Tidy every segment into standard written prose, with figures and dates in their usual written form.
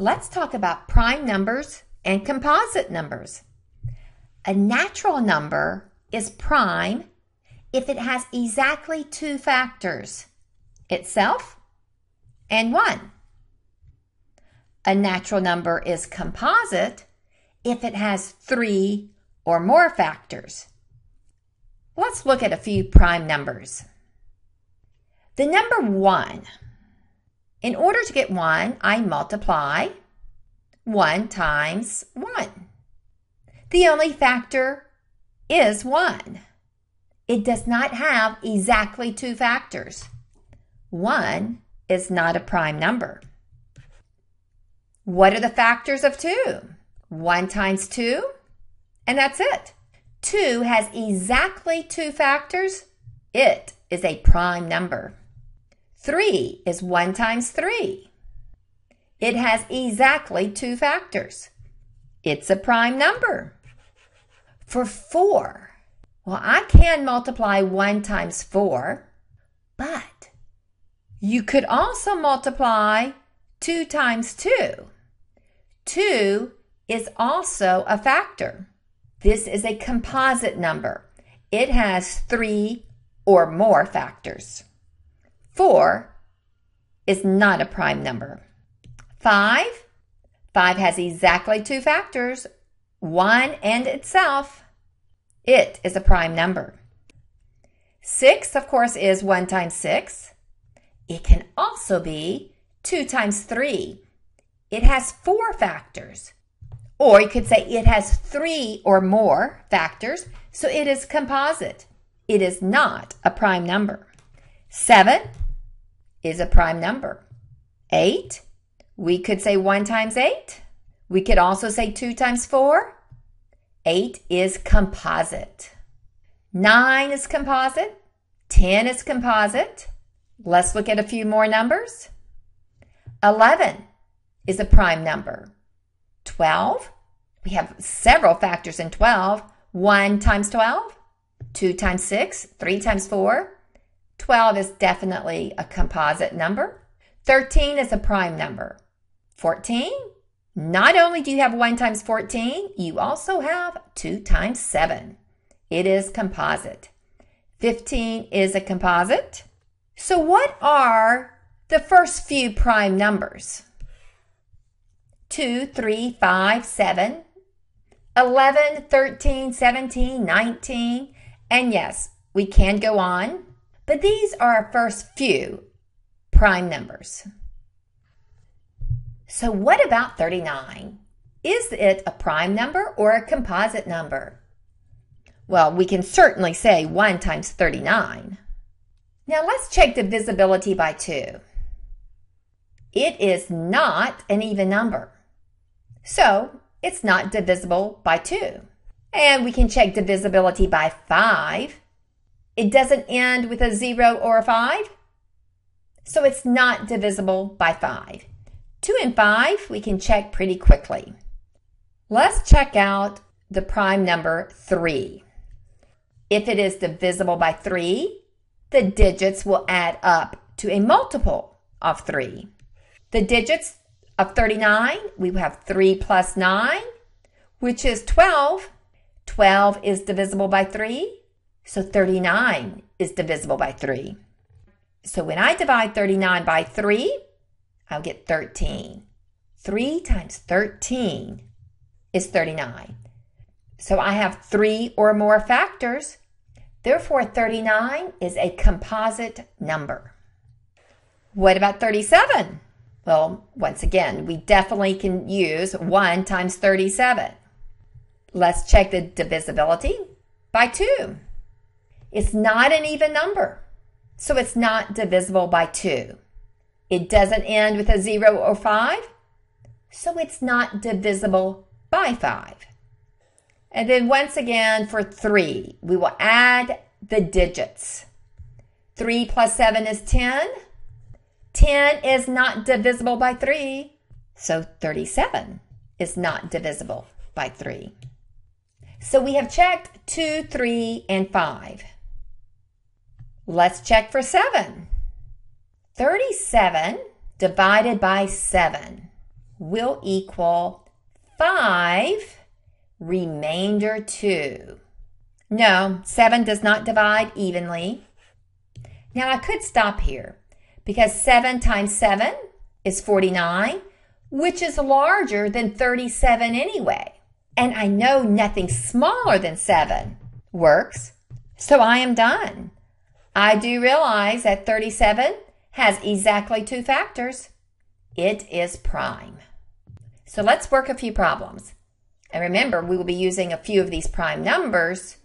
Let's talk about prime numbers and composite numbers. A natural number is prime if it has exactly two factors, itself and 1. A natural number is composite if it has 3 or more factors. Let's look at a few prime numbers. The number 1. In order to get 1, I multiply 1 times 1. The only factor is 1. It does not have exactly two factors. 1 is not a prime number. What are the factors of 2? 1 times 2, and that's it. 2 has exactly two factors. It is a prime number. 3 is 1 times 3. It has exactly two factors. It's a prime number. For 4, well, I can multiply 1 times 4, but you could also multiply 2 times 2. 2 is also a factor. This is a composite number. It has 3 or more factors. 4 is not a prime number. 5 has exactly two factors, 1 and itself. It is a prime number. 6, of course, is 1 times 6. It can also be 2 times 3. It has 4 factors. Or you could say it has 3 or more factors, so it is composite. It is not a prime number. 7 is a prime number. 8, we could say 1 times 8. We could also say 2 times 4. 8 is composite. 9 is composite. 10 is composite. Let's look at a few more numbers. 11 is a prime number. 12, we have several factors in 12. 1 times 12, 2 times 6, 3 times 4. 12 is definitely a composite number. 13 is a prime number. 14, not only do you have 1 times 14, you also have 2 times 7. It is composite. 15 is a composite. So what are the first few prime numbers? 2, 3, 5, 7, 11, 13, 17, 19, and yes, we can go on, but these are our first few prime numbers. So what about 39? Is it a prime number or a composite number? Well, we can certainly say 1 times 39. Now let's check divisibility by 2. It is not an even number, so it's not divisible by 2. And we can check divisibility by 5. It doesn't end with a 0 or a 5, so it's not divisible by 5. 2 and 5 we can check pretty quickly. Let's check out the prime number 3. If it is divisible by 3, the digits will add up to a multiple of 3. The digits of 39, we have 3 plus 9, which is 12. 12 is divisible by 3, so 39 is divisible by 3. So when I divide 39 by 3, I'll get 13. 3 times 13 is 39. So I have 3 or more factors. Therefore, 39 is a composite number. What about 37? Well, once again, we definitely can use 1 times 37. Let's check the divisibility by 2. It's not an even number, so it's not divisible by 2. It doesn't end with a 0 or 5, so it's not divisible by 5. And then once again for 3, we will add the digits. 3 plus 7 is 10. 10 is not divisible by 3, so 37 is not divisible by 3. So we have checked 2, 3, and 5. Let's check for 7. 37 divided by 7. will equal 5 remainder 2. No, 7 does not divide evenly. Now I could stop here because 7 times 7 is 49, which is larger than 37 anyway. And I know nothing smaller than 7 works, so I am done. I do realize that 37 has exactly 2 factors. It is prime. So let's work a few problems. And remember, we will be using a few of these prime numbers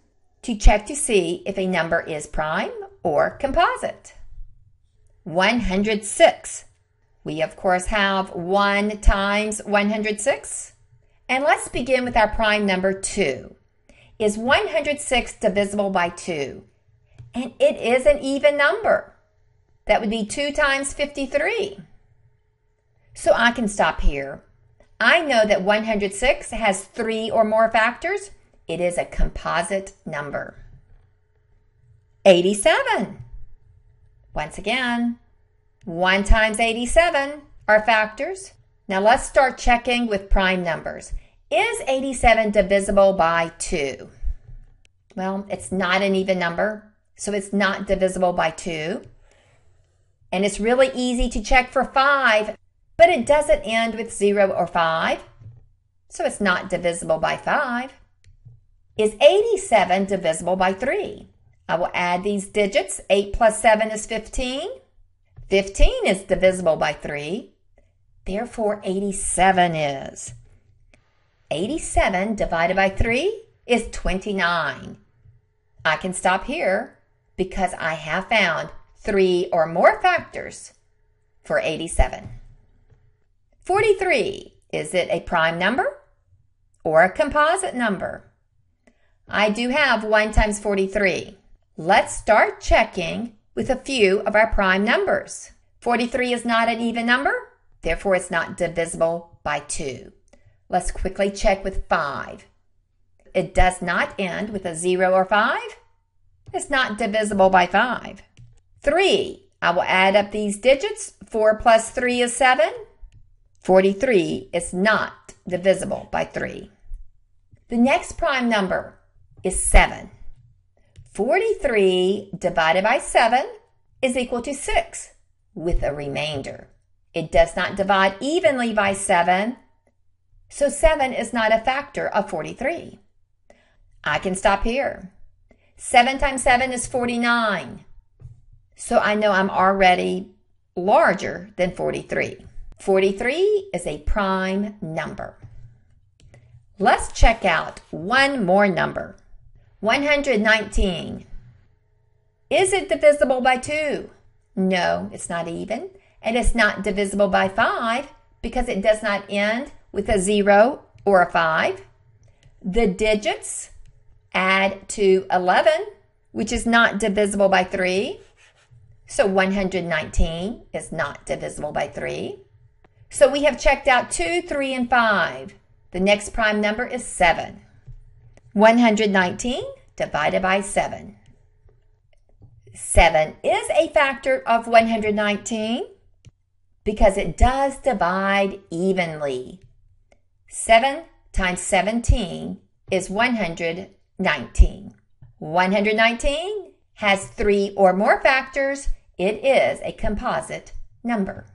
to check to see if a number is prime or composite. 106. We, of course, have 1 times 106. And let's begin with our prime number 2. Is 106 divisible by 2? And it is an even number. That would be 2 times 53. So I can stop here. I know that 106 has 3 or more factors. It is a composite number. 87. Once again, 1 times 87 are factors. Now let's start checking with prime numbers. Is 87 divisible by 2? Well, it's not an even number, so it's not divisible by 2. And it's really easy to check for 5, but it doesn't end with 0 or 5, so it's not divisible by 5. Is 87 divisible by 3? I will add these digits. 8 plus 7 is 15. 15 is divisible by 3. Therefore, 87 is. 87 divided by 3 is 29. I can stop here because I have found 3 or more factors for 87. 43. Is it a prime number or a composite number? I do have 1 times 43. Let's start checking with a few of our prime numbers. 43 is not an even number, therefore it's not divisible by 2. Let's quickly check with 5. It does not end with a 0 or 5. It's not divisible by 5. 3. I will add up these digits. 4 plus 3 is 7. 43 is not divisible by 3. The next prime number is 7. 43 divided by 7 is equal to 6 with a remainder. It does not divide evenly by 7, so 7 is not a factor of 43. I can stop here. 7 times 7 is 49, so I know I'm already larger than 43. 43 is a prime number. Let's check out one more number. 119. Is it divisible by 2? No, it's not even. And it's not divisible by 5 because it does not end with a 0 or a 5. The digits add to 11, which is not divisible by 3. So 119 is not divisible by 3. So we have checked out 2, 3, and 5. The next prime number is 7. 119 divided by 7. 7 is a factor of 119 because it does divide evenly. 7 times 17 is 119. 119 has 3 or more factors. It is a composite number.